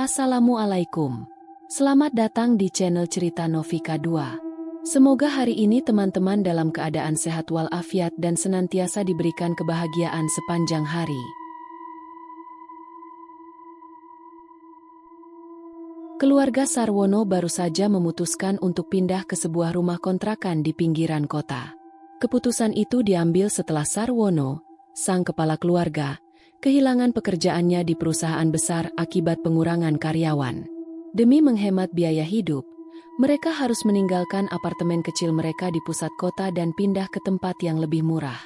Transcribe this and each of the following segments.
Assalamualaikum. Selamat datang di channel Cerita Novika 2. Semoga hari ini teman-teman dalam keadaan sehat walafiat dan senantiasa diberikan kebahagiaan sepanjang hari. Keluarga Sarwono baru saja memutuskan untuk pindah ke sebuah rumah kontrakan di pinggiran kota. Keputusan itu diambil setelah Sarwono, sang kepala keluarga, kehilangan pekerjaannya di perusahaan besar akibat pengurangan karyawan. Demi menghemat biaya hidup, mereka harus meninggalkan apartemen kecil mereka di pusat kota dan pindah ke tempat yang lebih murah.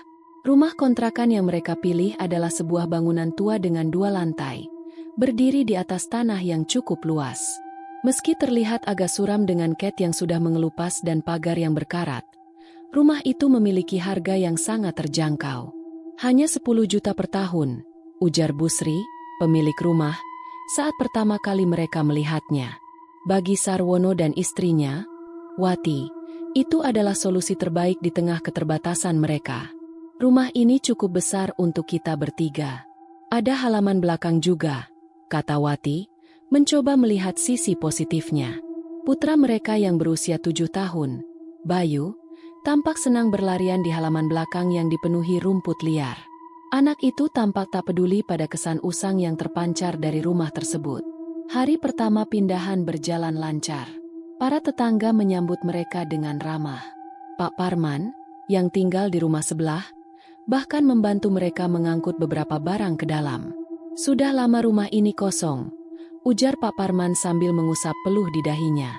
Rumah kontrakan yang mereka pilih adalah sebuah bangunan tua dengan 2 lantai, berdiri di atas tanah yang cukup luas. Meski terlihat agak suram dengan cat yang sudah mengelupas dan pagar yang berkarat, rumah itu memiliki harga yang sangat terjangkau. Hanya 10 juta per tahun, ujar Busri, pemilik rumah, saat pertama kali mereka melihatnya. Bagi Sarwono dan istrinya, Wati, itu adalah solusi terbaik di tengah keterbatasan mereka. Rumah ini cukup besar untuk kita bertiga. Ada halaman belakang juga, kata Wati, mencoba melihat sisi positifnya. Putra mereka yang berusia 7 tahun, Bayu, tampak senang berlarian di halaman belakang yang dipenuhi rumput liar. Anak itu tampak tak peduli pada kesan usang yang terpancar dari rumah tersebut. Hari pertama pindahan berjalan lancar. Para tetangga menyambut mereka dengan ramah. Pak Parman, yang tinggal di rumah sebelah, bahkan membantu mereka mengangkut beberapa barang ke dalam. Sudah lama rumah ini kosong, ujar Pak Parman sambil mengusap peluh di dahinya.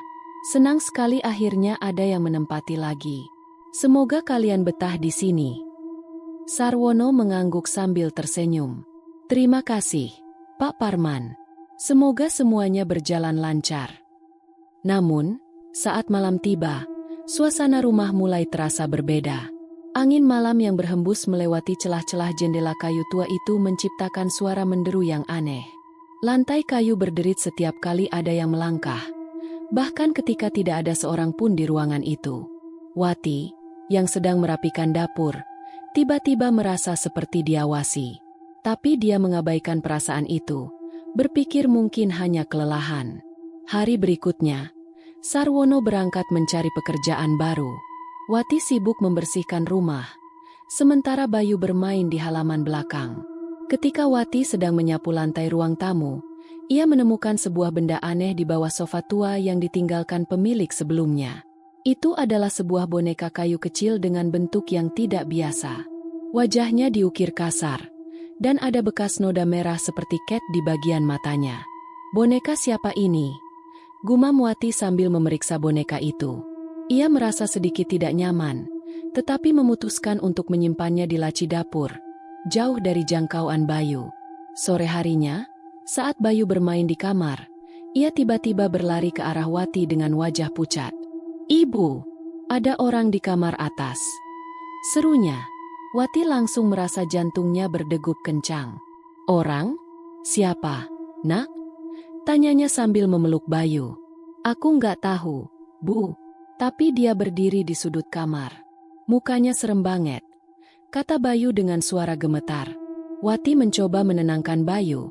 Senang sekali akhirnya ada yang menempati lagi. Semoga kalian betah di sini. Sarwono mengangguk sambil tersenyum. Terima kasih, Pak Parman. Semoga semuanya berjalan lancar. Namun, saat malam tiba, suasana rumah mulai terasa berbeda. Angin malam yang berhembus melewati celah-celah jendela kayu tua itu menciptakan suara menderu yang aneh. Lantai kayu berderit setiap kali ada yang melangkah, bahkan ketika tidak ada seorang pun di ruangan itu. Wati, yang sedang merapikan dapur, tiba-tiba merasa seperti diawasi. Tapi dia mengabaikan perasaan itu, berpikir mungkin hanya kelelahan. Hari berikutnya, Sarwono berangkat mencari pekerjaan baru. Wati sibuk membersihkan rumah, sementara Bayu bermain di halaman belakang. Ketika Wati sedang menyapu lantai ruang tamu, ia menemukan sebuah benda aneh di bawah sofa tua yang ditinggalkan pemilik sebelumnya. Itu adalah sebuah boneka kayu kecil dengan bentuk yang tidak biasa. Wajahnya diukir kasar, dan ada bekas noda merah seperti cat di bagian matanya. Boneka siapa ini? Gumam Wati sambil memeriksa boneka itu. Ia merasa sedikit tidak nyaman, tetapi memutuskan untuk menyimpannya di laci dapur, jauh dari jangkauan Bayu. Sore harinya, saat Bayu bermain di kamar, ia tiba-tiba berlari ke arah Wati dengan wajah pucat. "Ibu, ada orang di kamar atas," serunya. Wati langsung merasa jantungnya berdegup kencang. "Orang? Siapa, nak?" tanyanya sambil memeluk Bayu. "Aku nggak tahu, Bu. Tapi dia berdiri di sudut kamar. Mukanya serem banget," kata Bayu dengan suara gemetar. Wati mencoba menenangkan Bayu,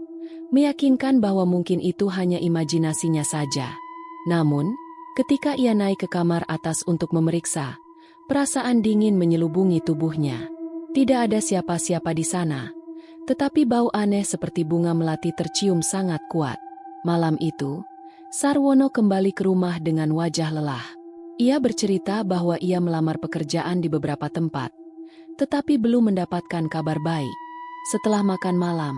meyakinkan bahwa mungkin itu hanya imajinasinya saja. Namun, ketika ia naik ke kamar atas untuk memeriksa, perasaan dingin menyelubungi tubuhnya. Tidak ada siapa-siapa di sana, tetapi bau aneh seperti bunga melati tercium sangat kuat. Malam itu, Sarwono kembali ke rumah dengan wajah lelah. Ia bercerita bahwa ia melamar pekerjaan di beberapa tempat, tetapi belum mendapatkan kabar baik. Setelah makan malam,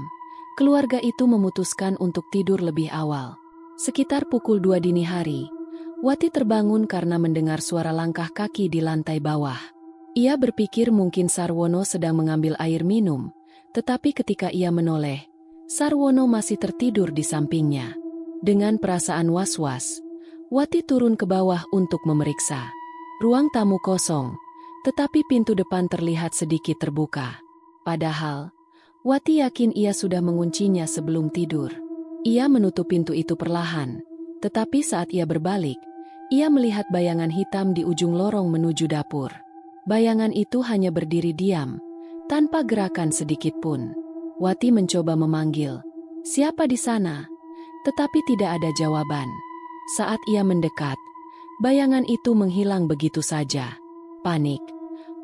keluarga itu memutuskan untuk tidur lebih awal. Sekitar pukul 2 dini hari, Wati terbangun karena mendengar suara langkah kaki di lantai bawah. Ia berpikir mungkin Sarwono sedang mengambil air minum, tetapi ketika ia menoleh, Sarwono masih tertidur di sampingnya. Dengan perasaan was-was, Wati turun ke bawah untuk memeriksa. Ruang tamu kosong, tetapi pintu depan terlihat sedikit terbuka. Padahal, Wati yakin ia sudah menguncinya sebelum tidur. Ia menutup pintu itu perlahan, tetapi saat ia berbalik, ia melihat bayangan hitam di ujung lorong menuju dapur. Bayangan itu hanya berdiri diam, tanpa gerakan sedikit pun. Wati mencoba memanggil, "Siapa di sana?" tetapi tidak ada jawaban. Saat ia mendekat, bayangan itu menghilang begitu saja. Panik.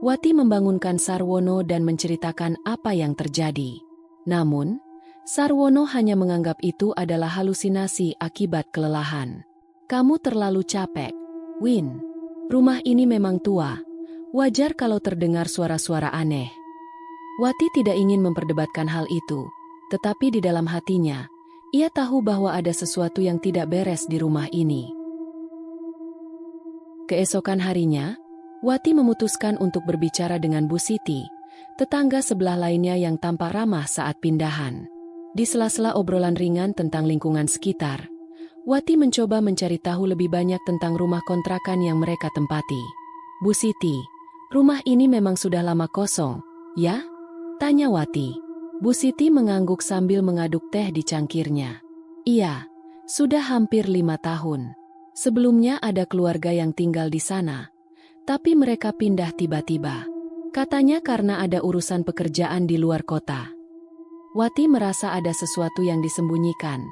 Wati membangunkan Sarwono dan menceritakan apa yang terjadi. Namun, Sarwono hanya menganggap itu adalah halusinasi akibat kelelahan. Kamu terlalu capek, Win. Rumah ini memang tua. Wajar kalau terdengar suara-suara aneh. Wati tidak ingin memperdebatkan hal itu, tetapi di dalam hatinya, ia tahu bahwa ada sesuatu yang tidak beres di rumah ini. Keesokan harinya, Wati memutuskan untuk berbicara dengan Bu Siti, tetangga sebelah lainnya yang tampak ramah saat pindahan. Di sela-sela obrolan ringan tentang lingkungan sekitar, Wati mencoba mencari tahu lebih banyak tentang rumah kontrakan yang mereka tempati. Bu Siti, rumah ini memang sudah lama kosong, ya? Tanya Wati. Bu Siti mengangguk sambil mengaduk teh di cangkirnya. Iya, sudah hampir 5 tahun. Sebelumnya ada keluarga yang tinggal di sana, tapi mereka pindah tiba-tiba. Katanya karena ada urusan pekerjaan di luar kota. Wati merasa ada sesuatu yang disembunyikan,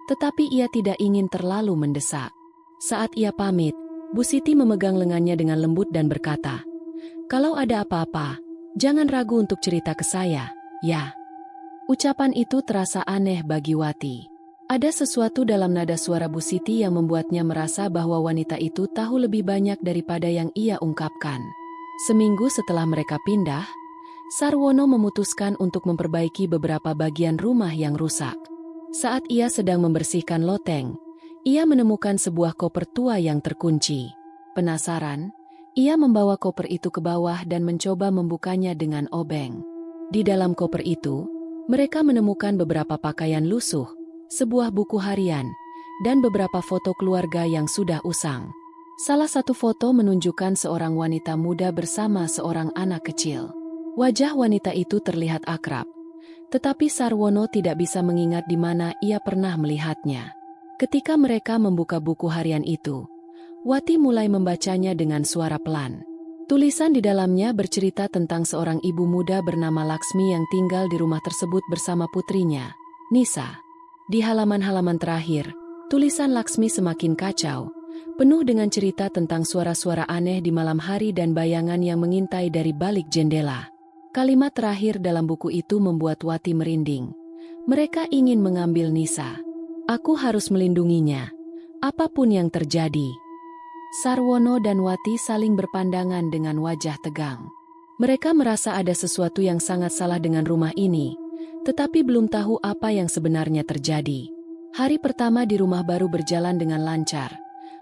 tetapi ia tidak ingin terlalu mendesak. Saat ia pamit, Bu Siti memegang lengannya dengan lembut dan berkata, "Kalau ada apa-apa, jangan ragu untuk cerita ke saya, ya." Ucapan itu terasa aneh bagi Wati. Ada sesuatu dalam nada suara Bu Siti yang membuatnya merasa bahwa wanita itu tahu lebih banyak daripada yang ia ungkapkan. Seminggu setelah mereka pindah, Sarwono memutuskan untuk memperbaiki beberapa bagian rumah yang rusak. Saat ia sedang membersihkan loteng, ia menemukan sebuah koper tua yang terkunci. Penasaran, ia membawa koper itu ke bawah dan mencoba membukanya dengan obeng. Di dalam koper itu, mereka menemukan beberapa pakaian lusuh, sebuah buku harian, dan beberapa foto keluarga yang sudah usang. Salah satu foto menunjukkan seorang wanita muda bersama seorang anak kecil. Wajah wanita itu terlihat akrab, tetapi Sarwono tidak bisa mengingat di mana ia pernah melihatnya. Ketika mereka membuka buku harian itu, Wati mulai membacanya dengan suara pelan. Tulisan di dalamnya bercerita tentang seorang ibu muda bernama Laksmi yang tinggal di rumah tersebut bersama putrinya, Nisa. Di halaman-halaman terakhir, tulisan Laksmi semakin kacau, penuh dengan cerita tentang suara-suara aneh di malam hari dan bayangan yang mengintai dari balik jendela. Kalimat terakhir dalam buku itu membuat Wati merinding. Mereka ingin mengambil Nisa. Aku harus melindunginya, apapun yang terjadi. Sarwono dan Wati saling berpandangan dengan wajah tegang. Mereka merasa ada sesuatu yang sangat salah dengan rumah ini, tetapi belum tahu apa yang sebenarnya terjadi. Hari pertama di rumah baru berjalan dengan lancar,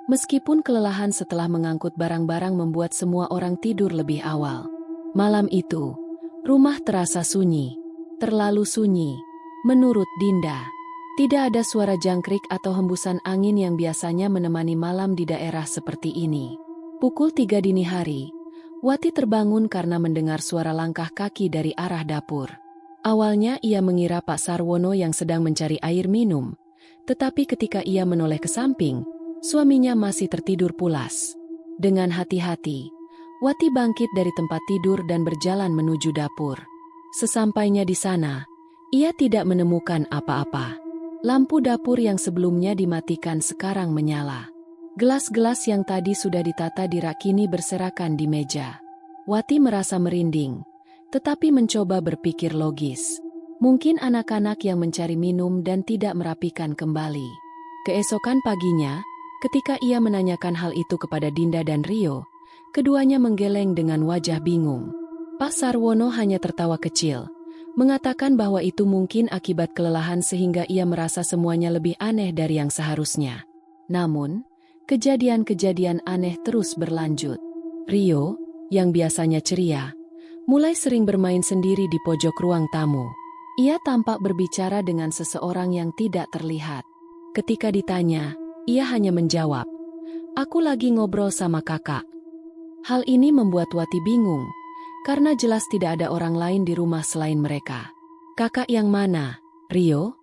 meskipun kelelahan setelah mengangkut barang-barang membuat semua orang tidur lebih awal. Malam itu, rumah terasa sunyi, terlalu sunyi. Menurut Dinda, tidak ada suara jangkrik atau hembusan angin yang biasanya menemani malam di daerah seperti ini. Pukul 3 dini hari, Wati terbangun karena mendengar suara langkah kaki dari arah dapur. Awalnya ia mengira Pak Sarwono yang sedang mencari air minum, tetapi ketika ia menoleh ke samping, suaminya masih tertidur pulas. Dengan hati-hati, Wati bangkit dari tempat tidur dan berjalan menuju dapur. Sesampainya di sana, ia tidak menemukan apa-apa. Lampu dapur yang sebelumnya dimatikan sekarang menyala. Gelas-gelas yang tadi sudah ditata di rak kini berserakan di meja. Wati merasa merinding, tetapi mencoba berpikir logis. Mungkin anak-anak yang mencari minum dan tidak merapikan kembali. Keesokan paginya, ketika ia menanyakan hal itu kepada Dinda dan Rio, keduanya menggeleng dengan wajah bingung. Pak Sarwono hanya tertawa kecil, mengatakan bahwa itu mungkin akibat kelelahan sehingga ia merasa semuanya lebih aneh dari yang seharusnya. Namun, kejadian-kejadian aneh terus berlanjut. Rio, yang biasanya ceria, mulai sering bermain sendiri di pojok ruang tamu. Ia tampak berbicara dengan seseorang yang tidak terlihat. Ketika ditanya, ia hanya menjawab, "Aku lagi ngobrol sama kakak." Hal ini membuat Wati bingung, karena jelas tidak ada orang lain di rumah selain mereka. "Kakak yang mana, Rio?"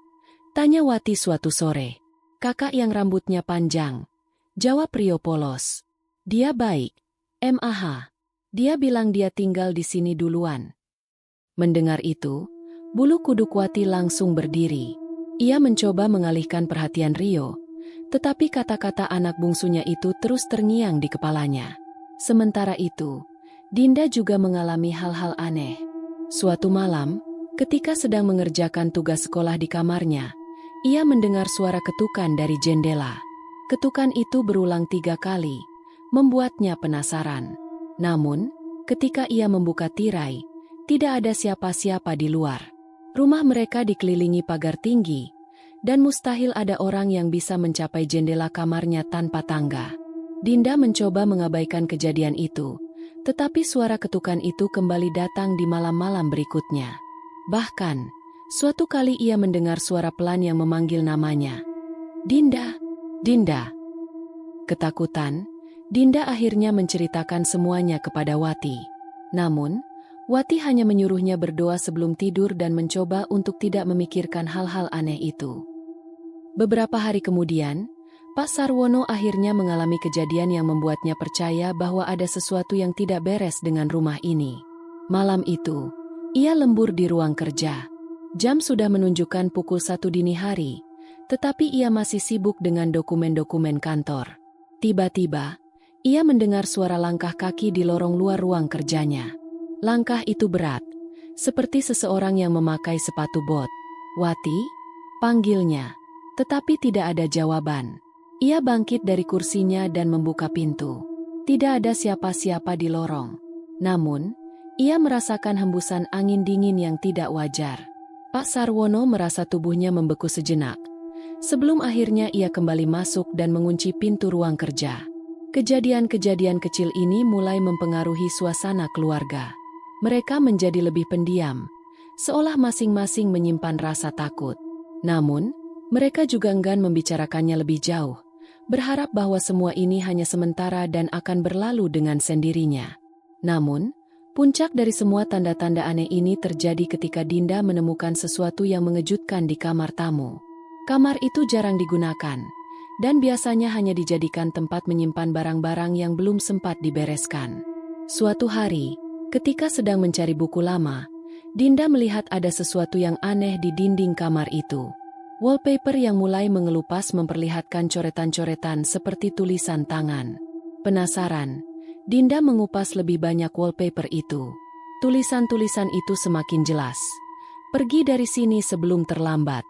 tanya Wati suatu sore. "Kakak yang rambutnya panjang," jawab Rio polos. "Dia baik. Mah. Dia bilang dia tinggal di sini duluan." Mendengar itu, bulu kuduk Wati langsung berdiri. Ia mencoba mengalihkan perhatian Rio, tetapi kata-kata anak bungsunya itu terus terngiang di kepalanya. Sementara itu, Dinda juga mengalami hal-hal aneh. Suatu malam, ketika sedang mengerjakan tugas sekolah di kamarnya, ia mendengar suara ketukan dari jendela. Ketukan itu berulang 3 kali, membuatnya penasaran. Namun, ketika ia membuka tirai, tidak ada siapa-siapa di luar. Rumah mereka dikelilingi pagar tinggi, dan mustahil ada orang yang bisa mencapai jendela kamarnya tanpa tangga. Dinda mencoba mengabaikan kejadian itu, tetapi suara ketukan itu kembali datang di malam-malam berikutnya. Bahkan, suatu kali ia mendengar suara pelan yang memanggil namanya. Dinda, Dinda. Ketakutan, Dinda akhirnya menceritakan semuanya kepada Wati. Namun, Wati hanya menyuruhnya berdoa sebelum tidur dan mencoba untuk tidak memikirkan hal-hal aneh itu. Beberapa hari kemudian, Pak Sarwono akhirnya mengalami kejadian yang membuatnya percaya bahwa ada sesuatu yang tidak beres dengan rumah ini. Malam itu, ia lembur di ruang kerja. Jam sudah menunjukkan pukul 1 dini hari, tetapi ia masih sibuk dengan dokumen-dokumen kantor. Tiba-tiba, ia mendengar suara langkah kaki di lorong luar ruang kerjanya. Langkah itu berat, seperti seseorang yang memakai sepatu bot. Wati, panggilnya, tetapi tidak ada jawaban. Ia bangkit dari kursinya dan membuka pintu. Tidak ada siapa-siapa di lorong. Namun, ia merasakan hembusan angin dingin yang tidak wajar. Pak Sarwono merasa tubuhnya membeku sejenak, sebelum akhirnya ia kembali masuk dan mengunci pintu ruang kerja. Kejadian-kejadian kecil ini mulai mempengaruhi suasana keluarga. Mereka menjadi lebih pendiam, seolah masing-masing menyimpan rasa takut. Namun, mereka juga enggan membicarakannya lebih jauh, berharap bahwa semua ini hanya sementara dan akan berlalu dengan sendirinya. Namun, puncak dari semua tanda-tanda aneh ini terjadi ketika Dinda menemukan sesuatu yang mengejutkan di kamar tamu. Kamar itu jarang digunakan, dan biasanya hanya dijadikan tempat menyimpan barang-barang yang belum sempat dibereskan. Suatu hari, ketika sedang mencari buku lama, Dinda melihat ada sesuatu yang aneh di dinding kamar itu. Wallpaper yang mulai mengelupas memperlihatkan coretan-coretan seperti tulisan tangan. Penasaran, Dinda mengupas lebih banyak wallpaper itu. Tulisan-tulisan itu semakin jelas. Pergi dari sini sebelum terlambat.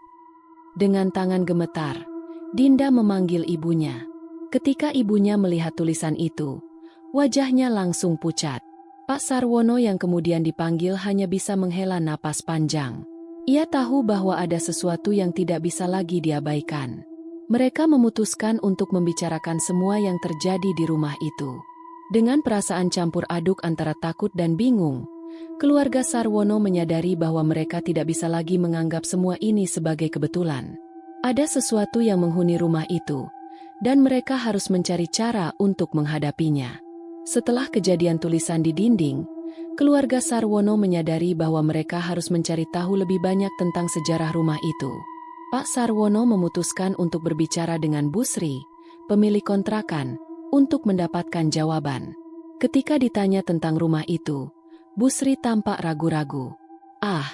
Dengan tangan gemetar, Dinda memanggil ibunya. Ketika ibunya melihat tulisan itu, wajahnya langsung pucat. Pak Sarwono yang kemudian dipanggil hanya bisa menghela napas panjang. Ia tahu bahwa ada sesuatu yang tidak bisa lagi diabaikan. Mereka memutuskan untuk membicarakan semua yang terjadi di rumah itu. Dengan perasaan campur aduk antara takut dan bingung, keluarga Sarwono menyadari bahwa mereka tidak bisa lagi menganggap semua ini sebagai kebetulan. Ada sesuatu yang menghuni rumah itu, dan mereka harus mencari cara untuk menghadapinya. Setelah kejadian tulisan di dinding, keluarga Sarwono menyadari bahwa mereka harus mencari tahu lebih banyak tentang sejarah rumah itu. Pak Sarwono memutuskan untuk berbicara dengan Bu Sri, pemilik kontrakan, untuk mendapatkan jawaban. Ketika ditanya tentang rumah itu, Bu Sri tampak ragu-ragu. "Ah,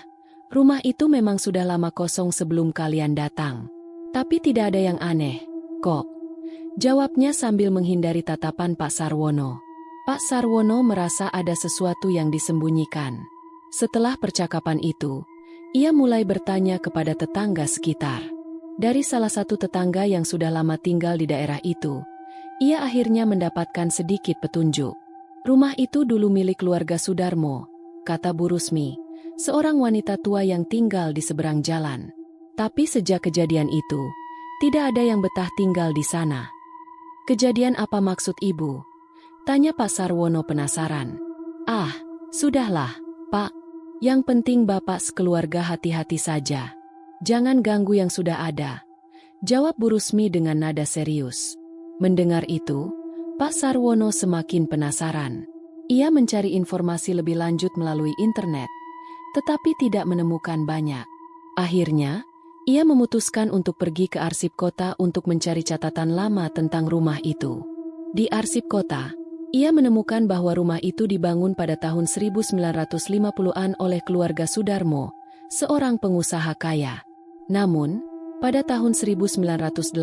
rumah itu memang sudah lama kosong sebelum kalian datang. Tapi tidak ada yang aneh, kok," jawabnya sambil menghindari tatapan Pak Sarwono. Pak Sarwono merasa ada sesuatu yang disembunyikan. Setelah percakapan itu, ia mulai bertanya kepada tetangga sekitar. Dari salah satu tetangga yang sudah lama tinggal di daerah itu, ia akhirnya mendapatkan sedikit petunjuk. "Rumah itu dulu milik keluarga Sudarmo," kata Bu Rusmi, seorang wanita tua yang tinggal di seberang jalan. "Tapi sejak kejadian itu, tidak ada yang betah tinggal di sana." "Kejadian apa maksud Ibu?" tanya Pak Sarwono penasaran. "Ah, sudahlah, Pak. Yang penting Bapak sekeluarga hati-hati saja. Jangan ganggu yang sudah ada," jawab Bu Rusmi dengan nada serius. Mendengar itu, Pak Sarwono semakin penasaran. Ia mencari informasi lebih lanjut melalui internet, tetapi tidak menemukan banyak. Akhirnya, ia memutuskan untuk pergi ke arsip kota untuk mencari catatan lama tentang rumah itu. Di arsip kota, ia menemukan bahwa rumah itu dibangun pada tahun 1950-an oleh keluarga Sudarmo, seorang pengusaha kaya. Namun, Pada tahun 1980,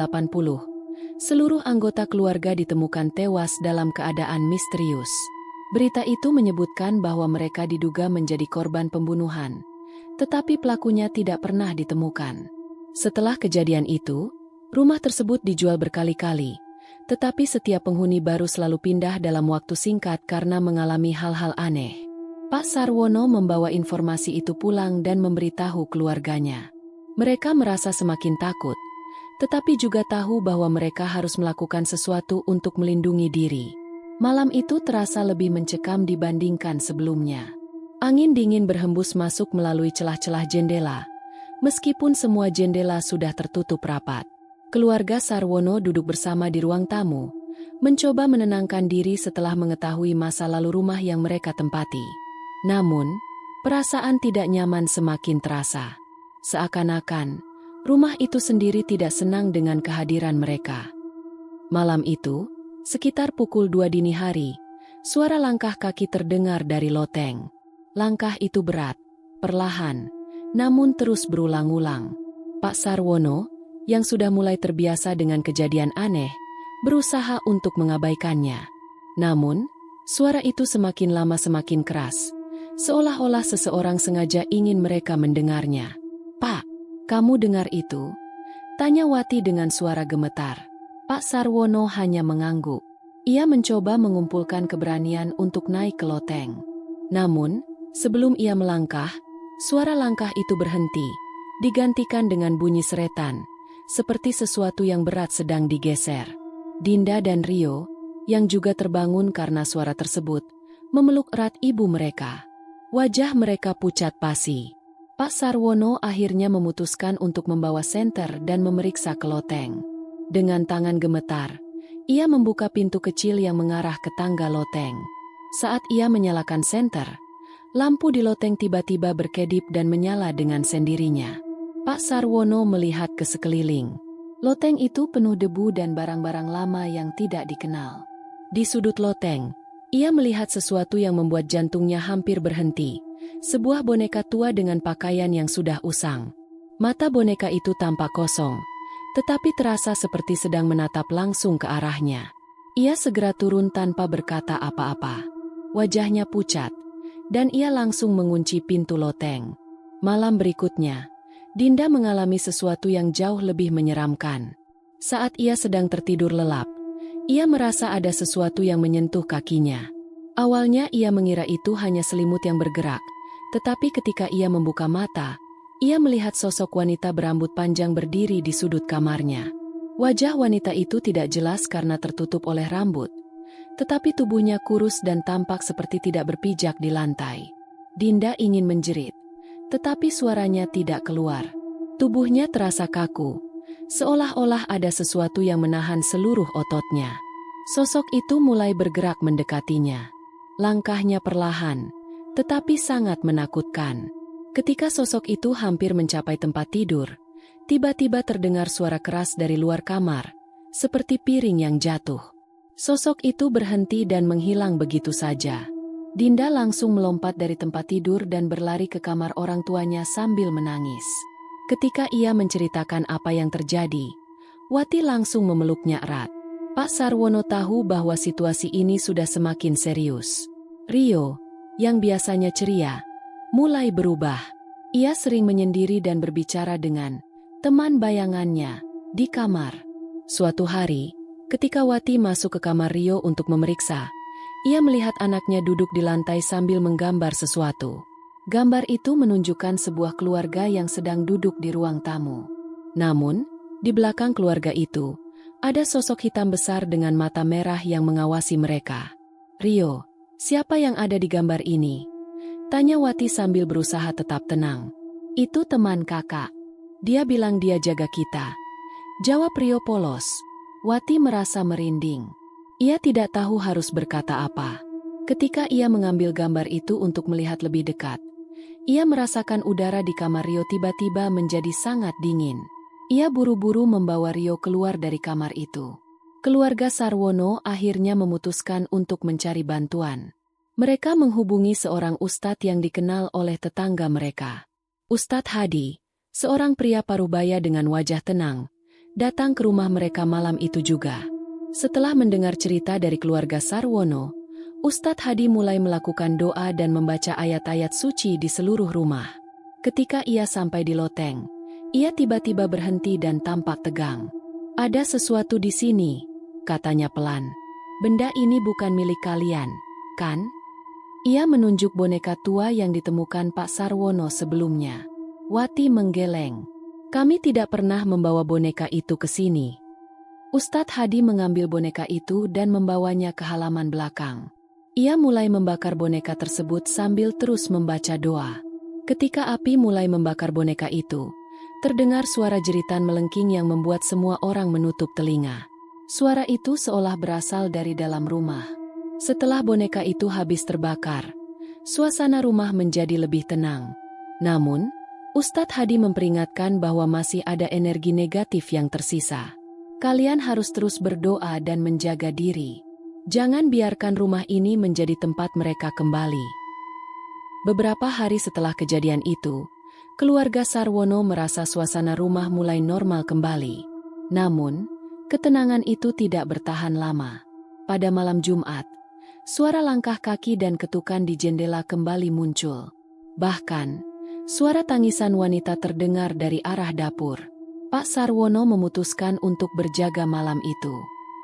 seluruh anggota keluarga ditemukan tewas dalam keadaan misterius. Berita itu menyebutkan bahwa mereka diduga menjadi korban pembunuhan, tetapi pelakunya tidak pernah ditemukan. Setelah kejadian itu, rumah tersebut dijual berkali-kali, tetapi setiap penghuni baru selalu pindah dalam waktu singkat karena mengalami hal-hal aneh. Pak Sarwono membawa informasi itu pulang dan memberitahu keluarganya. Mereka merasa semakin takut, tetapi juga tahu bahwa mereka harus melakukan sesuatu untuk melindungi diri. Malam itu terasa lebih mencekam dibandingkan sebelumnya. Angin dingin berhembus masuk melalui celah-celah jendela, meskipun semua jendela sudah tertutup rapat. Keluarga Sarwono duduk bersama di ruang tamu, mencoba menenangkan diri setelah mengetahui masa lalu rumah yang mereka tempati. Namun, perasaan tidak nyaman semakin terasa. Seakan-akan, rumah itu sendiri tidak senang dengan kehadiran mereka. Malam itu, sekitar pukul 2 dini hari, suara langkah kaki terdengar dari loteng. Langkah itu berat, perlahan, namun terus berulang-ulang. Pak Sarwono, yang sudah mulai terbiasa dengan kejadian aneh, berusaha untuk mengabaikannya. Namun, suara itu semakin lama semakin keras, seolah-olah seseorang sengaja ingin mereka mendengarnya. "Pak, kamu dengar itu?" tanya Wati dengan suara gemetar. Pak Sarwono hanya mengangguk. Ia mencoba mengumpulkan keberanian untuk naik ke loteng. Namun, sebelum ia melangkah, suara langkah itu berhenti, digantikan dengan bunyi seretan, seperti sesuatu yang berat sedang digeser. Dinda dan Rio, yang juga terbangun karena suara tersebut, memeluk erat ibu mereka. Wajah mereka pucat pasi. Pak Sarwono akhirnya memutuskan untuk membawa senter dan memeriksa ke loteng. Dengan tangan gemetar, ia membuka pintu kecil yang mengarah ke tangga loteng. Saat ia menyalakan senter, lampu di loteng tiba-tiba berkedip dan menyala dengan sendirinya. Pak Sarwono melihat ke sekeliling. Loteng itu penuh debu dan barang-barang lama yang tidak dikenal. Di sudut loteng, ia melihat sesuatu yang membuat jantungnya hampir berhenti. Sebuah boneka tua dengan pakaian yang sudah usang. Mata boneka itu tampak kosong, tetapi terasa seperti sedang menatap langsung ke arahnya. Ia segera turun tanpa berkata apa-apa. Wajahnya pucat, dan ia langsung mengunci pintu loteng. Malam berikutnya, Dinda mengalami sesuatu yang jauh lebih menyeramkan. Saat ia sedang tertidur lelap, ia merasa ada sesuatu yang menyentuh kakinya. Awalnya ia mengira itu hanya selimut yang bergerak, tetapi ketika ia membuka mata, ia melihat sosok wanita berambut panjang berdiri di sudut kamarnya. Wajah wanita itu tidak jelas karena tertutup oleh rambut, tetapi tubuhnya kurus dan tampak seperti tidak berpijak di lantai. Dinda ingin menjerit, tetapi suaranya tidak keluar. Tubuhnya terasa kaku, seolah-olah ada sesuatu yang menahan seluruh ototnya. Sosok itu mulai bergerak mendekatinya. Langkahnya perlahan, tetapi sangat menakutkan. Ketika sosok itu hampir mencapai tempat tidur, tiba-tiba terdengar suara keras dari luar kamar, seperti piring yang jatuh. Sosok itu berhenti dan menghilang begitu saja. Dinda langsung melompat dari tempat tidur dan berlari ke kamar orang tuanya sambil menangis. Ketika ia menceritakan apa yang terjadi, Wati langsung memeluknya erat. Pak Sarwono tahu bahwa situasi ini sudah semakin serius. Rio, yang biasanya ceria, mulai berubah. Ia sering menyendiri dan berbicara dengan teman bayangannya di kamar. Suatu hari, ketika Wati masuk ke kamar Rio untuk memeriksa, ia melihat anaknya duduk di lantai sambil menggambar sesuatu. Gambar itu menunjukkan sebuah keluarga yang sedang duduk di ruang tamu. Namun, di belakang keluarga itu, ada sosok hitam besar dengan mata merah yang mengawasi mereka. "Rio, siapa yang ada di gambar ini?" tanya Wati sambil berusaha tetap tenang. "Itu teman kakak. Dia bilang dia jaga kita," jawab Rio polos. Wati merasa merinding. Ia tidak tahu harus berkata apa. Ketika ia mengambil gambar itu untuk melihat lebih dekat, ia merasakan udara di kamar Rio tiba-tiba menjadi sangat dingin. Ia buru-buru membawa Rio keluar dari kamar itu. Keluarga Sarwono akhirnya memutuskan untuk mencari bantuan. Mereka menghubungi seorang ustadz yang dikenal oleh tetangga mereka. Ustadz Hadi, Seorang pria parubaya dengan wajah tenang datang ke rumah mereka malam itu juga. Setelah mendengar cerita dari keluarga Sarwono, Ustadz Hadi mulai melakukan doa dan membaca ayat-ayat suci di seluruh rumah. Ketika ia sampai di loteng, ia tiba-tiba berhenti dan tampak tegang. "Ada sesuatu di sini," katanya pelan. "Benda ini bukan milik kalian, kan?" Ia menunjuk boneka tua yang ditemukan Pak Sarwono sebelumnya. Wati menggeleng. "Kami tidak pernah membawa boneka itu ke sini." Ustadz Hadi mengambil boneka itu dan membawanya ke halaman belakang. Ia mulai membakar boneka tersebut sambil terus membaca doa. Ketika api mulai membakar boneka itu, terdengar suara jeritan melengking yang membuat semua orang menutup telinga. Suara itu seolah berasal dari dalam rumah. Setelah boneka itu habis terbakar, suasana rumah menjadi lebih tenang. Namun, Ustadz Hadi memperingatkan bahwa masih ada energi negatif yang tersisa. "Kalian harus terus berdoa dan menjaga diri. Jangan biarkan rumah ini menjadi tempat mereka kembali." Beberapa hari setelah kejadian itu, keluarga Sarwono merasa suasana rumah mulai normal kembali. Namun, ketenangan itu tidak bertahan lama. Pada malam Jumat, suara langkah kaki dan ketukan di jendela kembali muncul. Bahkan, suara tangisan wanita terdengar dari arah dapur. Pak Sarwono memutuskan untuk berjaga malam itu.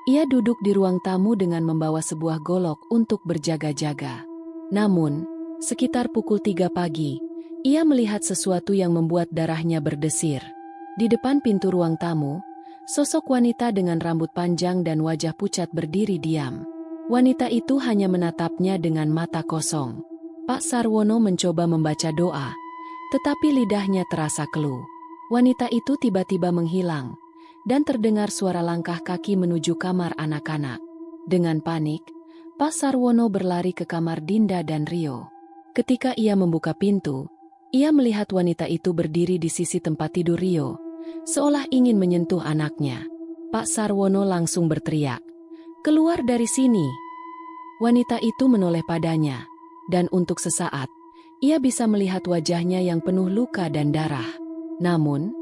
Ia duduk di ruang tamu dengan membawa sebuah golok untuk berjaga-jaga. Namun, sekitar pukul 3 pagi, ia melihat sesuatu yang membuat darahnya berdesir. Di depan pintu ruang tamu, sosok wanita dengan rambut panjang dan wajah pucat berdiri diam. Wanita itu hanya menatapnya dengan mata kosong. Pak Sarwono mencoba membaca doa, tetapi lidahnya terasa keluh. Wanita itu tiba-tiba menghilang, dan terdengar suara langkah kaki menuju kamar anak-anak. Dengan panik, Pak Sarwono berlari ke kamar Dinda dan Rio. Ketika ia membuka pintu, ia melihat wanita itu berdiri di sisi tempat tidur Rio, seolah ingin menyentuh anaknya. Pak Sarwono langsung berteriak, "Keluar dari sini!" Wanita itu menoleh padanya, dan untuk sesaat, ia bisa melihat wajahnya yang penuh luka dan darah. Namun,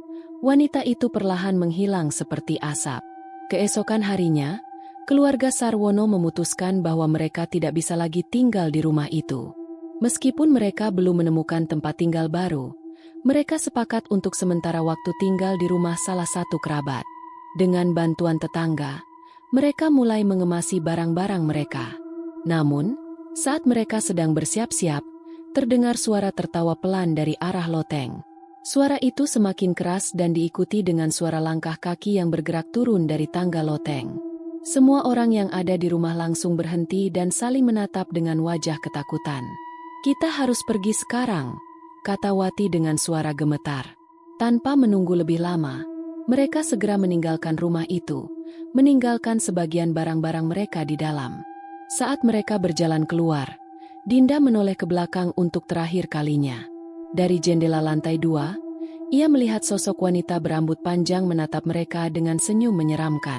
wanita itu perlahan menghilang seperti asap. Keesokan harinya, keluarga Sarwono memutuskan bahwa mereka tidak bisa lagi tinggal di rumah itu. Meskipun mereka belum menemukan tempat tinggal baru, mereka sepakat untuk sementara waktu tinggal di rumah salah satu kerabat. Dengan bantuan tetangga, mereka mulai mengemasi barang-barang mereka. Namun, saat mereka sedang bersiap-siap, terdengar suara tertawa pelan dari arah loteng. Suara itu semakin keras dan diikuti dengan suara langkah kaki yang bergerak turun dari tangga loteng. Semua orang yang ada di rumah langsung berhenti dan saling menatap dengan wajah ketakutan. "Kita harus pergi sekarang," kata Wati dengan suara gemetar. Tanpa menunggu lebih lama, mereka segera meninggalkan rumah itu, meninggalkan sebagian barang-barang mereka di dalam. Saat mereka berjalan keluar, Dinda menoleh ke belakang untuk terakhir kalinya. Dari jendela lantai 2, ia melihat sosok wanita berambut panjang menatap mereka dengan senyum menyeramkan.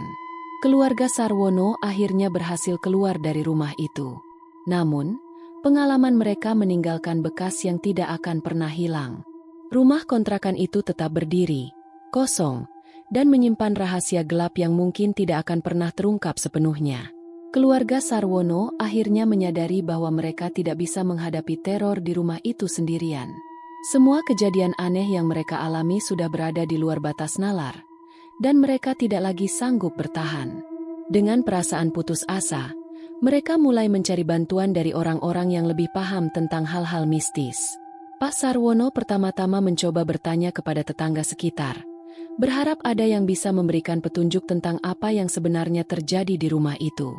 Keluarga Sarwono akhirnya berhasil keluar dari rumah itu. Namun, pengalaman mereka meninggalkan bekas yang tidak akan pernah hilang. Rumah kontrakan itu tetap berdiri, kosong, dan menyimpan rahasia gelap yang mungkin tidak akan pernah terungkap sepenuhnya. Keluarga Sarwono akhirnya menyadari bahwa mereka tidak bisa menghadapi teror di rumah itu sendirian. Semua kejadian aneh yang mereka alami sudah berada di luar batas nalar, dan mereka tidak lagi sanggup bertahan. Dengan perasaan putus asa, mereka mulai mencari bantuan dari orang-orang yang lebih paham tentang hal-hal mistis. Pak Sarwono pertama-tama mencoba bertanya kepada tetangga sekitar, berharap ada yang bisa memberikan petunjuk tentang apa yang sebenarnya terjadi di rumah itu.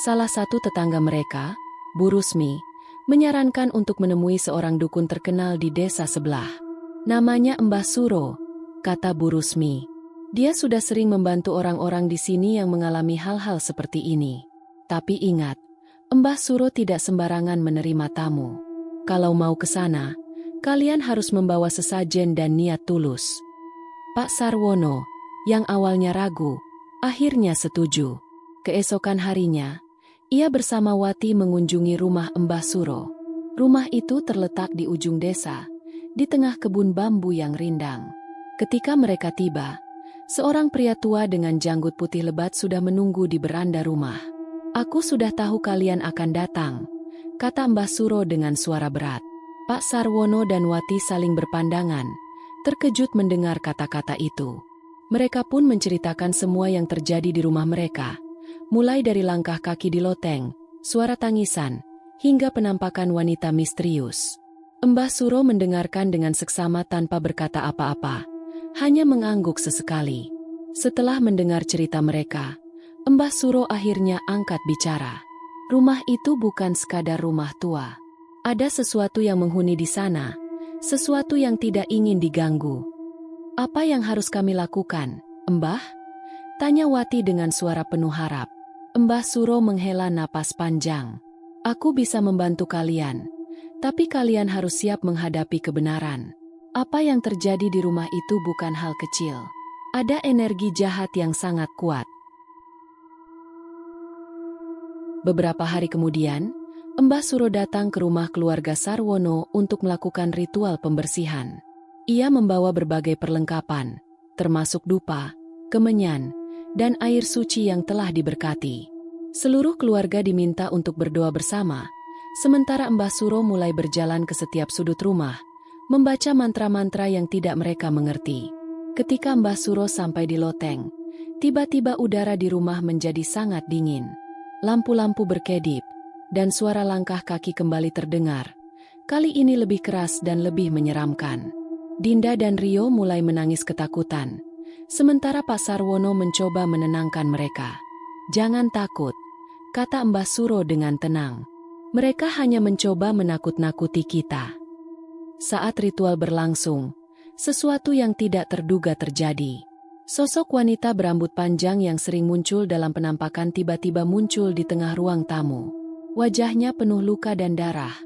Salah satu tetangga mereka, Bu Rusmi, menyarankan untuk menemui seorang dukun terkenal di desa sebelah. "Namanya Mbah Suro," kata Bu Rusmi. "Dia sudah sering membantu orang-orang di sini yang mengalami hal-hal seperti ini. Tapi ingat, Mbah Suro tidak sembarangan menerima tamu. Kalau mau ke sana, kalian harus membawa sesajen dan niat tulus." Pak Sarwono, yang awalnya ragu, akhirnya setuju. Keesokan harinya, ia bersama Wati mengunjungi rumah Mbah Suro. Rumah itu terletak di ujung desa, di tengah kebun bambu yang rindang. Ketika mereka tiba, seorang pria tua dengan janggut putih lebat sudah menunggu di beranda rumah. "Aku sudah tahu kalian akan datang," kata Mbah Suro dengan suara berat. Pak Sarwono dan Wati saling berpandangan, terkejut mendengar kata-kata itu. Mereka pun menceritakan semua yang terjadi di rumah mereka, mulai dari langkah kaki di loteng, suara tangisan, hingga penampakan wanita misterius. Mbah Suro mendengarkan dengan seksama tanpa berkata apa-apa, hanya mengangguk sesekali. Setelah mendengar cerita mereka, Mbah Suro akhirnya angkat bicara. "Rumah itu bukan sekadar rumah tua. Ada sesuatu yang menghuni di sana, sesuatu yang tidak ingin diganggu." "Apa yang harus kami lakukan, Mbah?" tanya Wati dengan suara penuh harap. Mbah Suro menghela napas panjang. "Aku bisa membantu kalian, tapi kalian harus siap menghadapi kebenaran. Apa yang terjadi di rumah itu bukan hal kecil. Ada energi jahat yang sangat kuat." Beberapa hari kemudian, Mbah Suro datang ke rumah keluarga Sarwono untuk melakukan ritual pembersihan. Ia membawa berbagai perlengkapan, termasuk dupa, kemenyan, dan air suci yang telah diberkati. Seluruh keluarga diminta untuk berdoa bersama, sementara Mbah Suro mulai berjalan ke setiap sudut rumah, membaca mantra-mantra yang tidak mereka mengerti. Ketika Mbah Suro sampai di loteng, tiba-tiba udara di rumah menjadi sangat dingin. Lampu-lampu berkedip, dan suara langkah kaki kembali terdengar. Kali ini lebih keras dan lebih menyeramkan. Dinda dan Rio mulai menangis ketakutan, sementara Pak Sarwono mencoba menenangkan mereka. "Jangan takut," kata Mbah Suro dengan tenang. "Mereka hanya mencoba menakut-nakuti kita." Saat ritual berlangsung, sesuatu yang tidak terduga terjadi. Sosok wanita berambut panjang yang sering muncul dalam penampakan tiba-tiba muncul di tengah ruang tamu. Wajahnya penuh luka dan darah.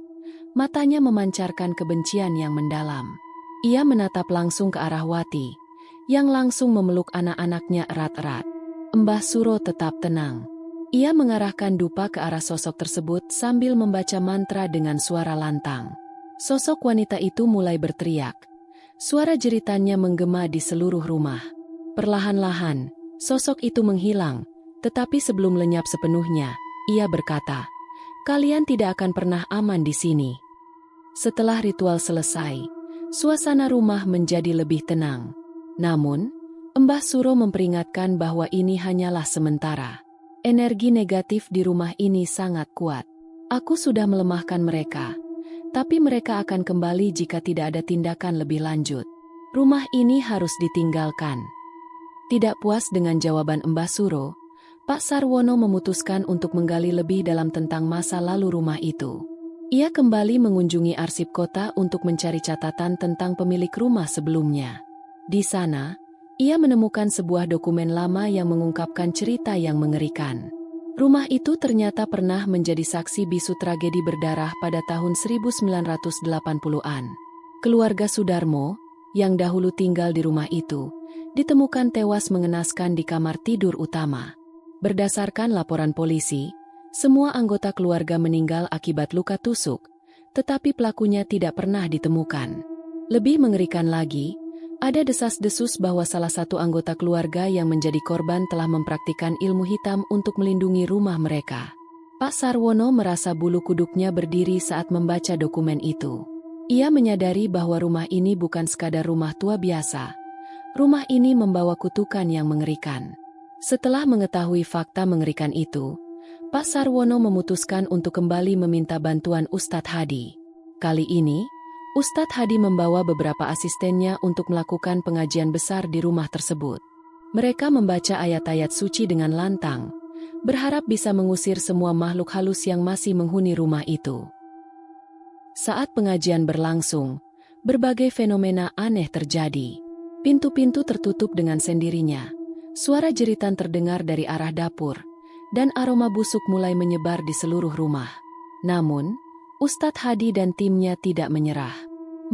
Matanya memancarkan kebencian yang mendalam. Ia menatap langsung ke arah Wati, yang langsung memeluk anak-anaknya erat-erat. Mbah Suro tetap tenang. Ia mengarahkan dupa ke arah sosok tersebut sambil membaca mantra dengan suara lantang. Sosok wanita itu mulai berteriak. Suara jeritannya menggema di seluruh rumah. Perlahan-lahan, sosok itu menghilang, tetapi sebelum lenyap sepenuhnya, ia berkata, "Kalian tidak akan pernah aman di sini." Setelah ritual selesai, suasana rumah menjadi lebih tenang. Namun, Mbah Suro memperingatkan bahwa ini hanyalah sementara. Energi negatif di rumah ini sangat kuat. "Aku sudah melemahkan mereka, tapi mereka akan kembali jika tidak ada tindakan lebih lanjut. Rumah ini harus ditinggalkan." Tidak puas dengan jawaban Mbah Suro, Pak Sarwono memutuskan untuk menggali lebih dalam tentang masa lalu rumah itu. Ia kembali mengunjungi arsip kota untuk mencari catatan tentang pemilik rumah sebelumnya. Di sana, ia menemukan sebuah dokumen lama yang mengungkapkan cerita yang mengerikan. Rumah itu ternyata pernah menjadi saksi bisu tragedi berdarah pada tahun 1980-an. Keluarga Sudarmo, yang dahulu tinggal di rumah itu, ditemukan tewas mengenaskan di kamar tidur utama. Berdasarkan laporan polisi, semua anggota keluarga meninggal akibat luka tusuk, tetapi pelakunya tidak pernah ditemukan. Lebih mengerikan lagi, ada desas-desus bahwa salah satu anggota keluarga yang menjadi korban telah mempraktikkan ilmu hitam untuk melindungi rumah mereka. Pak Sarwono merasa bulu kuduknya berdiri saat membaca dokumen itu. Ia menyadari bahwa rumah ini bukan sekadar rumah tua biasa. Rumah ini membawa kutukan yang mengerikan. Setelah mengetahui fakta mengerikan itu, Pak Sarwono memutuskan untuk kembali meminta bantuan Ustadz Hadi. Kali ini, Ustadz Hadi membawa beberapa asistennya untuk melakukan pengajian besar di rumah tersebut. Mereka membaca ayat-ayat suci dengan lantang, berharap bisa mengusir semua makhluk halus yang masih menghuni rumah itu. Saat pengajian berlangsung, berbagai fenomena aneh terjadi. Pintu-pintu tertutup dengan sendirinya. Suara jeritan terdengar dari arah dapur, dan aroma busuk mulai menyebar di seluruh rumah. Namun, Ustadz Hadi dan timnya tidak menyerah.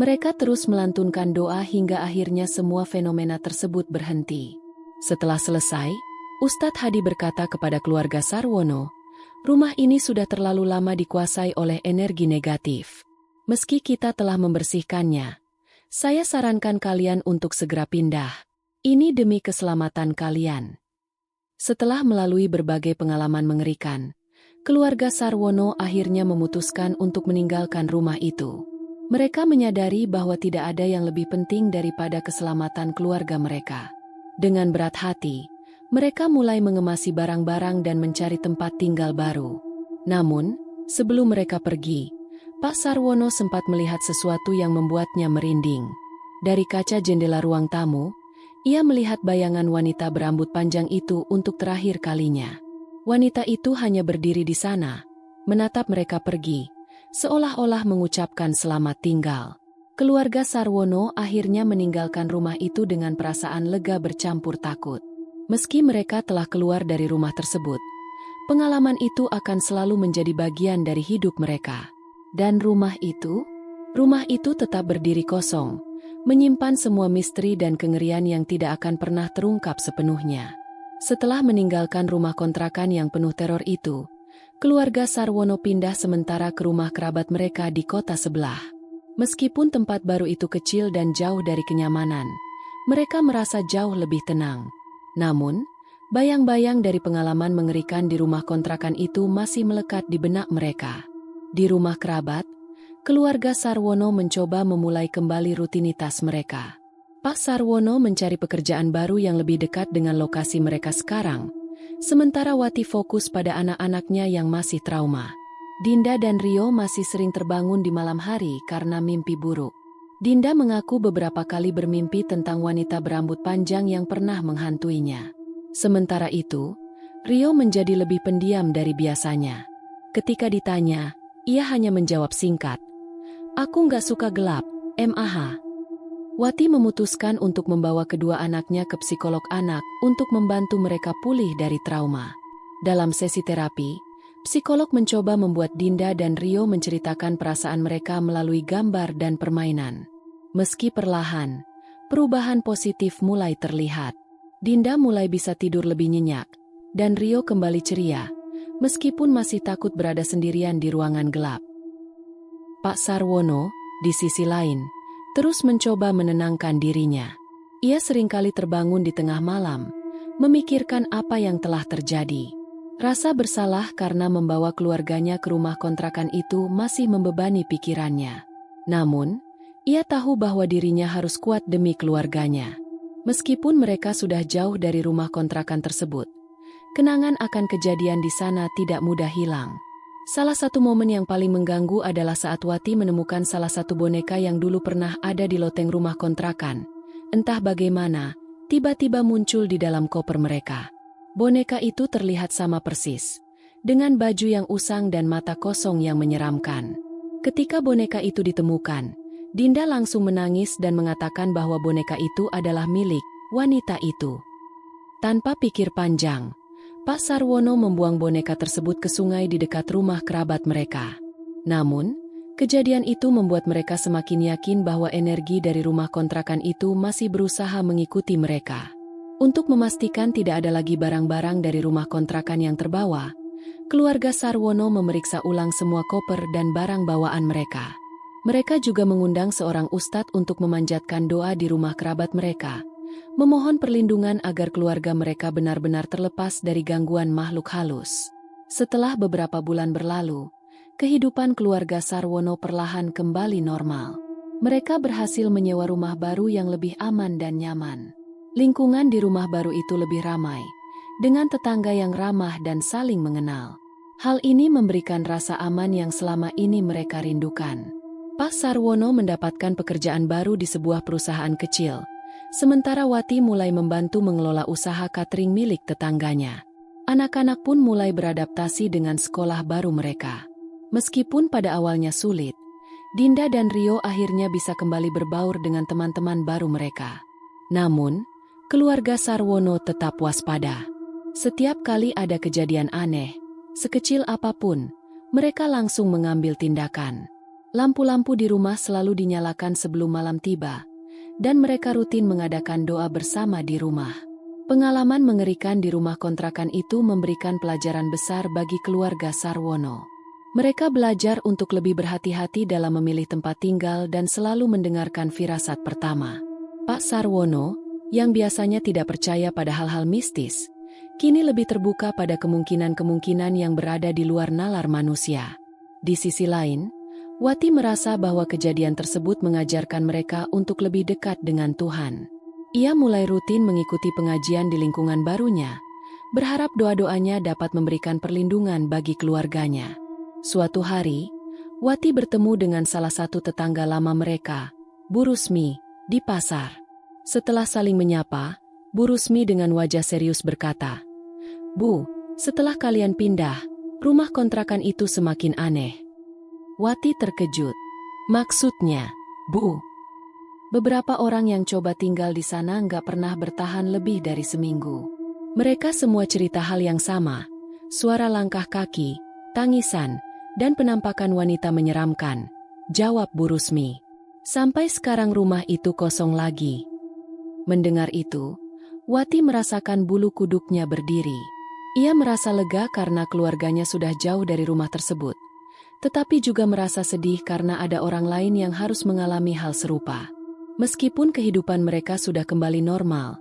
Mereka terus melantunkan doa hingga akhirnya semua fenomena tersebut berhenti. Setelah selesai, Ustadz Hadi berkata kepada keluarga Sarwono, "Rumah ini sudah terlalu lama dikuasai oleh energi negatif. Meski kita telah membersihkannya, Saya sarankan kalian untuk segera pindah. Ini demi keselamatan kalian. Setelah melalui berbagai pengalaman mengerikan, keluarga Sarwono akhirnya memutuskan untuk meninggalkan rumah itu. Mereka menyadari bahwa tidak ada yang lebih penting daripada keselamatan keluarga mereka. Dengan berat hati, mereka mulai mengemasi barang-barang dan mencari tempat tinggal baru. Namun, sebelum mereka pergi, Pak Sarwono sempat melihat sesuatu yang membuatnya merinding. Dari kaca jendela ruang tamu, ia melihat bayangan wanita berambut panjang itu untuk terakhir kalinya. Wanita itu hanya berdiri di sana, menatap mereka pergi, seolah-olah mengucapkan selamat tinggal. Keluarga Sarwono akhirnya meninggalkan rumah itu dengan perasaan lega bercampur takut. Meski mereka telah keluar dari rumah tersebut, pengalaman itu akan selalu menjadi bagian dari hidup mereka. Dan rumah itu tetap berdiri kosong, menyimpan semua misteri dan kengerian yang tidak akan pernah terungkap sepenuhnya. Setelah meninggalkan rumah kontrakan yang penuh teror itu, keluarga Sarwono pindah sementara ke rumah kerabat mereka di kota sebelah. Meskipun tempat baru itu kecil dan jauh dari kenyamanan, mereka merasa jauh lebih tenang. Namun, bayang-bayang dari pengalaman mengerikan di rumah kontrakan itu masih melekat di benak mereka. Di rumah kerabat, keluarga Sarwono mencoba memulai kembali rutinitas mereka. Pak Sarwono mencari pekerjaan baru yang lebih dekat dengan lokasi mereka sekarang, sementara Wati fokus pada anak-anaknya yang masih trauma. Dinda dan Rio masih sering terbangun di malam hari karena mimpi buruk. Dinda mengaku beberapa kali bermimpi tentang wanita berambut panjang yang pernah menghantuinya. Sementara itu, Rio menjadi lebih pendiam dari biasanya. Ketika ditanya, ia hanya menjawab singkat, "Aku nggak suka gelap, MAH." Wati memutuskan untuk membawa kedua anaknya ke psikolog anak untuk membantu mereka pulih dari trauma. Dalam sesi terapi, psikolog mencoba membuat Dinda dan Rio menceritakan perasaan mereka melalui gambar dan permainan. Meski perlahan, perubahan positif mulai terlihat. Dinda mulai bisa tidur lebih nyenyak, dan Rio kembali ceria, meskipun masih takut berada sendirian di ruangan gelap. Pak Sarwono, di sisi lain, terus mencoba menenangkan dirinya. Ia seringkali terbangun di tengah malam, memikirkan apa yang telah terjadi. Rasa bersalah karena membawa keluarganya ke rumah kontrakan itu masih membebani pikirannya. Namun, ia tahu bahwa dirinya harus kuat demi keluarganya. Meskipun mereka sudah jauh dari rumah kontrakan tersebut, kenangan akan kejadian di sana tidak mudah hilang. Salah satu momen yang paling mengganggu adalah saat Wati menemukan salah satu boneka yang dulu pernah ada di loteng rumah kontrakan. Entah bagaimana, tiba-tiba muncul di dalam koper mereka. Boneka itu terlihat sama persis, dengan baju yang usang dan mata kosong yang menyeramkan. Ketika boneka itu ditemukan, Dinda langsung menangis dan mengatakan bahwa boneka itu adalah milik wanita itu. Tanpa pikir panjang, Pak Sarwono membuang boneka tersebut ke sungai di dekat rumah kerabat mereka. Namun, kejadian itu membuat mereka semakin yakin bahwa energi dari rumah kontrakan itu masih berusaha mengikuti mereka. Untuk memastikan tidak ada lagi barang-barang dari rumah kontrakan yang terbawa, keluarga Sarwono memeriksa ulang semua koper dan barang bawaan mereka. Mereka juga mengundang seorang ustadz untuk memanjatkan doa di rumah kerabat mereka, memohon perlindungan agar keluarga mereka benar-benar terlepas dari gangguan makhluk halus. Setelah beberapa bulan berlalu, kehidupan keluarga Sarwono perlahan kembali normal. Mereka berhasil menyewa rumah baru yang lebih aman dan nyaman. Lingkungan di rumah baru itu lebih ramai, dengan tetangga yang ramah dan saling mengenal. Hal ini memberikan rasa aman yang selama ini mereka rindukan. Pak Sarwono mendapatkan pekerjaan baru di sebuah perusahaan kecil, sementara Wati mulai membantu mengelola usaha catering milik tetangganya. Anak-anak pun mulai beradaptasi dengan sekolah baru mereka. Meskipun pada awalnya sulit, Dinda dan Rio akhirnya bisa kembali berbaur dengan teman-teman baru mereka. Namun, keluarga Sarwono tetap waspada. Setiap kali ada kejadian aneh, sekecil apapun, mereka langsung mengambil tindakan. Lampu-lampu di rumah selalu dinyalakan sebelum malam tiba, dan mereka rutin mengadakan doa bersama di rumah. Pengalaman mengerikan di rumah kontrakan itu memberikan pelajaran besar bagi keluarga Sarwono. Mereka belajar untuk lebih berhati-hati dalam memilih tempat tinggal dan selalu mendengarkan firasat pertama. Pak Sarwono, yang biasanya tidak percaya pada hal-hal mistis, kini lebih terbuka pada kemungkinan-kemungkinan yang berada di luar nalar manusia. Di sisi lain, Wati merasa bahwa kejadian tersebut mengajarkan mereka untuk lebih dekat dengan Tuhan. Ia mulai rutin mengikuti pengajian di lingkungan barunya, berharap doa-doanya dapat memberikan perlindungan bagi keluarganya. Suatu hari, Wati bertemu dengan salah satu tetangga lama mereka, Bu Rusmi, di pasar. Setelah saling menyapa, Bu Rusmi dengan wajah serius berkata, "Bu, setelah kalian pindah, rumah kontrakan itu semakin aneh." Wati terkejut. "Maksudnya, Bu?" "Beberapa orang yang coba tinggal di sana nggak pernah bertahan lebih dari seminggu. Mereka semua cerita hal yang sama, suara langkah kaki, tangisan, dan penampakan wanita menyeramkan," jawab Bu Rusmi. "Sampai sekarang rumah itu kosong lagi." Mendengar itu, Wati merasakan bulu kuduknya berdiri. Ia merasa lega karena keluarganya sudah jauh dari rumah tersebut, tetapi juga merasa sedih karena ada orang lain yang harus mengalami hal serupa. Meskipun kehidupan mereka sudah kembali normal,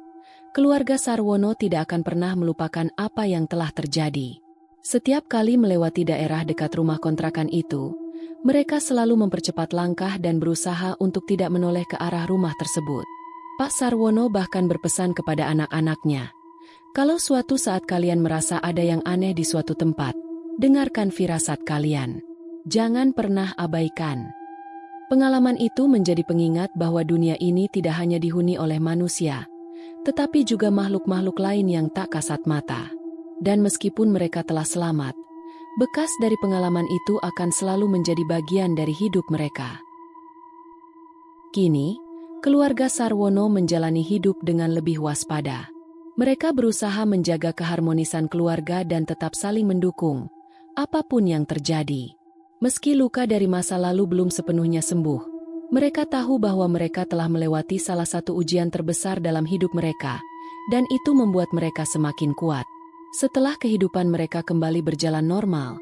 keluarga Sarwono tidak akan pernah melupakan apa yang telah terjadi. Setiap kali melewati daerah dekat rumah kontrakan itu, mereka selalu mempercepat langkah dan berusaha untuk tidak menoleh ke arah rumah tersebut. Pak Sarwono bahkan berpesan kepada anak-anaknya, "Kalau suatu saat kalian merasa ada yang aneh di suatu tempat, dengarkan firasat kalian. Jangan pernah abaikan." Pengalaman itu menjadi pengingat bahwa dunia ini tidak hanya dihuni oleh manusia, tetapi juga makhluk-makhluk lain yang tak kasat mata. Dan meskipun mereka telah selamat, bekas dari pengalaman itu akan selalu menjadi bagian dari hidup mereka. Kini, keluarga Sarwono menjalani hidup dengan lebih waspada. Mereka berusaha menjaga keharmonisan keluarga dan tetap saling mendukung, apapun yang terjadi. Meski luka dari masa lalu belum sepenuhnya sembuh, mereka tahu bahwa mereka telah melewati salah satu ujian terbesar dalam hidup mereka, dan itu membuat mereka semakin kuat. Setelah kehidupan mereka kembali berjalan normal,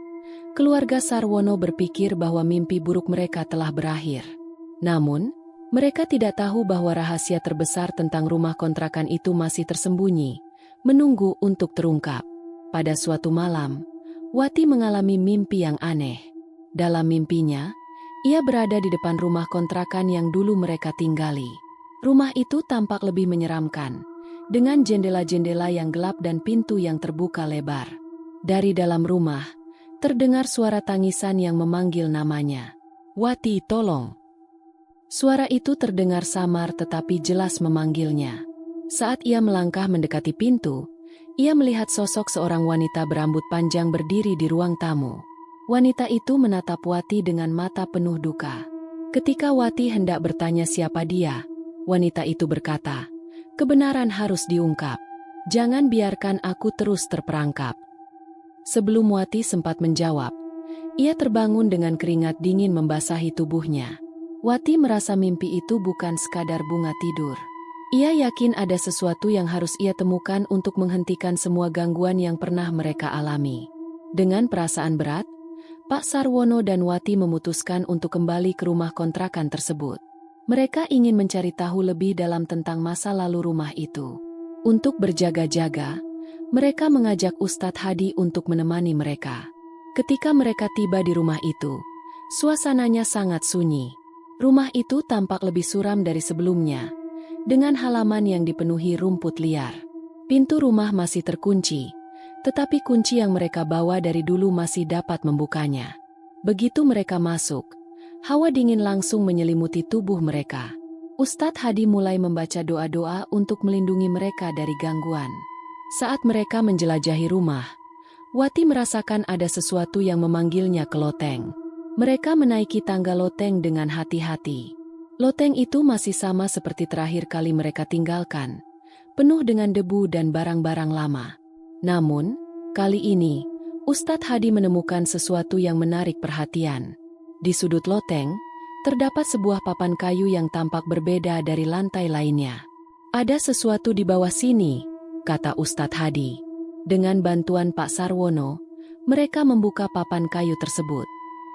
keluarga Sarwono berpikir bahwa mimpi buruk mereka telah berakhir. Namun, mereka tidak tahu bahwa rahasia terbesar tentang rumah kontrakan itu masih tersembunyi, menunggu untuk terungkap. Pada suatu malam, Wati mengalami mimpi yang aneh. Dalam mimpinya, ia berada di depan rumah kontrakan yang dulu mereka tinggali. Rumah itu tampak lebih menyeramkan, dengan jendela-jendela yang gelap dan pintu yang terbuka lebar. Dari dalam rumah, terdengar suara tangisan yang memanggil namanya. "Wati, tolong!" Suara itu terdengar samar tetapi jelas memanggilnya. Saat ia melangkah mendekati pintu, ia melihat sosok seorang wanita berambut panjang berdiri di ruang tamu. Wanita itu menatap Wati dengan mata penuh duka. Ketika Wati hendak bertanya siapa dia, wanita itu berkata, "Kebenaran harus diungkap. Jangan biarkan aku terus terperangkap." Sebelum Wati sempat menjawab, ia terbangun dengan keringat dingin membasahi tubuhnya. Wati merasa mimpi itu bukan sekadar bunga tidur. Ia yakin ada sesuatu yang harus ia temukan untuk menghentikan semua gangguan yang pernah mereka alami. Dengan perasaan berat, Pak Sarwono dan Wati memutuskan untuk kembali ke rumah kontrakan tersebut. Mereka ingin mencari tahu lebih dalam tentang masa lalu rumah itu. Untuk berjaga-jaga, mereka mengajak Ustadz Hadi untuk menemani mereka. Ketika mereka tiba di rumah itu, suasananya sangat sunyi. Rumah itu tampak lebih suram dari sebelumnya, dengan halaman yang dipenuhi rumput liar. Pintu rumah masih terkunci, tetapi kunci yang mereka bawa dari dulu masih dapat membukanya. Begitu mereka masuk, hawa dingin langsung menyelimuti tubuh mereka. Ustadz Hadi mulai membaca doa-doa untuk melindungi mereka dari gangguan. Saat mereka menjelajahi rumah, Wati merasakan ada sesuatu yang memanggilnya ke loteng. Mereka menaiki tangga loteng dengan hati-hati. Loteng itu masih sama seperti terakhir kali mereka tinggalkan, penuh dengan debu dan barang-barang lama. Namun, kali ini, Ustadz Hadi menemukan sesuatu yang menarik perhatian. Di sudut loteng, terdapat sebuah papan kayu yang tampak berbeda dari lantai lainnya. "Ada sesuatu di bawah sini," kata Ustadz Hadi. Dengan bantuan Pak Sarwono, mereka membuka papan kayu tersebut.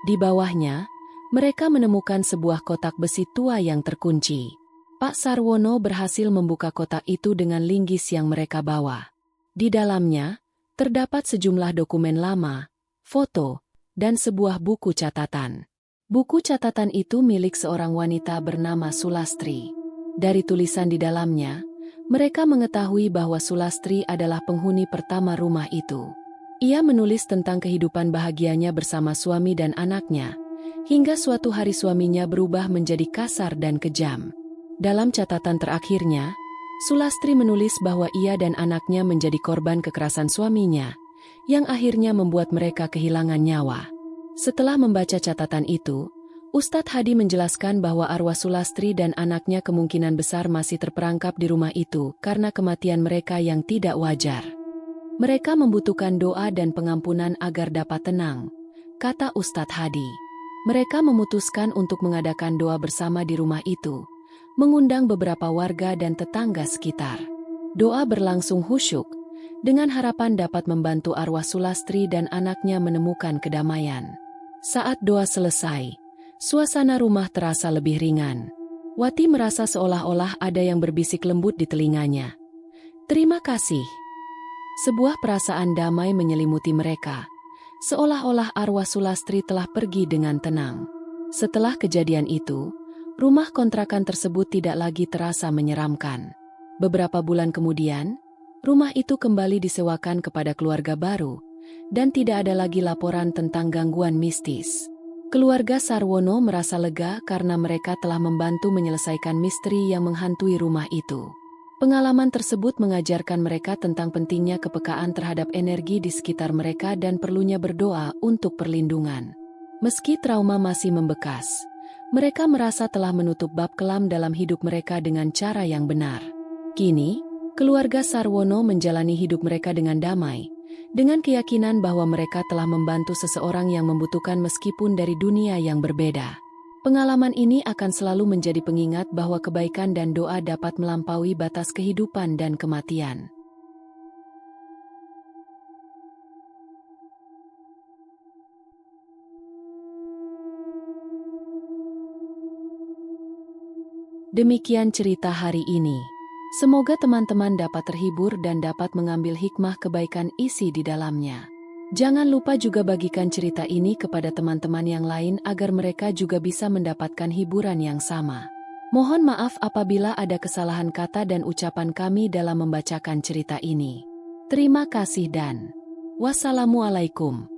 Di bawahnya, mereka menemukan sebuah kotak besi tua yang terkunci. Pak Sarwono berhasil membuka kotak itu dengan linggis yang mereka bawa. Di dalamnya, terdapat sejumlah dokumen lama, foto, dan sebuah buku catatan. Buku catatan itu milik seorang wanita bernama Sulastri. Dari tulisan di dalamnya, mereka mengetahui bahwa Sulastri adalah penghuni pertama rumah itu. Ia menulis tentang kehidupan bahagianya bersama suami dan anaknya, hingga suatu hari suaminya berubah menjadi kasar dan kejam. Dalam catatan terakhirnya, Sulastri menulis bahwa ia dan anaknya menjadi korban kekerasan suaminya, yang akhirnya membuat mereka kehilangan nyawa. Setelah membaca catatan itu, Ustadz Hadi menjelaskan bahwa arwah Sulastri dan anaknya kemungkinan besar masih terperangkap di rumah itu karena kematian mereka yang tidak wajar. Mereka membutuhkan doa dan pengampunan agar dapat tenang, kata Ustadz Hadi. Mereka memutuskan untuk mengadakan doa bersama di rumah itu, mengundang beberapa warga dan tetangga sekitar. Doa berlangsung khusyuk, dengan harapan dapat membantu arwah Sulastri dan anaknya menemukan kedamaian. Saat doa selesai, suasana rumah terasa lebih ringan. Wati merasa seolah-olah ada yang berbisik lembut di telinganya. "Terima kasih." Sebuah perasaan damai menyelimuti mereka, seolah-olah arwah Sulastri telah pergi dengan tenang. Setelah kejadian itu, rumah kontrakan tersebut tidak lagi terasa menyeramkan. Beberapa bulan kemudian, rumah itu kembali disewakan kepada keluarga baru, dan tidak ada lagi laporan tentang gangguan mistis. Keluarga Sarwono merasa lega karena mereka telah membantu menyelesaikan misteri yang menghantui rumah itu. Pengalaman tersebut mengajarkan mereka tentang pentingnya kepekaan terhadap energi di sekitar mereka dan perlunya berdoa untuk perlindungan. Meski trauma masih membekas, mereka merasa telah menutup bab kelam dalam hidup mereka dengan cara yang benar. Kini, keluarga Sarwono menjalani hidup mereka dengan damai, dengan keyakinan bahwa mereka telah membantu seseorang yang membutuhkan meskipun dari dunia yang berbeda. Pengalaman ini akan selalu menjadi pengingat bahwa kebaikan dan doa dapat melampaui batas kehidupan dan kematian. Demikian cerita hari ini. Semoga teman-teman dapat terhibur dan dapat mengambil hikmah kebaikan isi di dalamnya. Jangan lupa juga bagikan cerita ini kepada teman-teman yang lain agar mereka juga bisa mendapatkan hiburan yang sama. Mohon maaf apabila ada kesalahan kata dan ucapan kami dalam membacakan cerita ini. Terima kasih dan wassalamualaikum.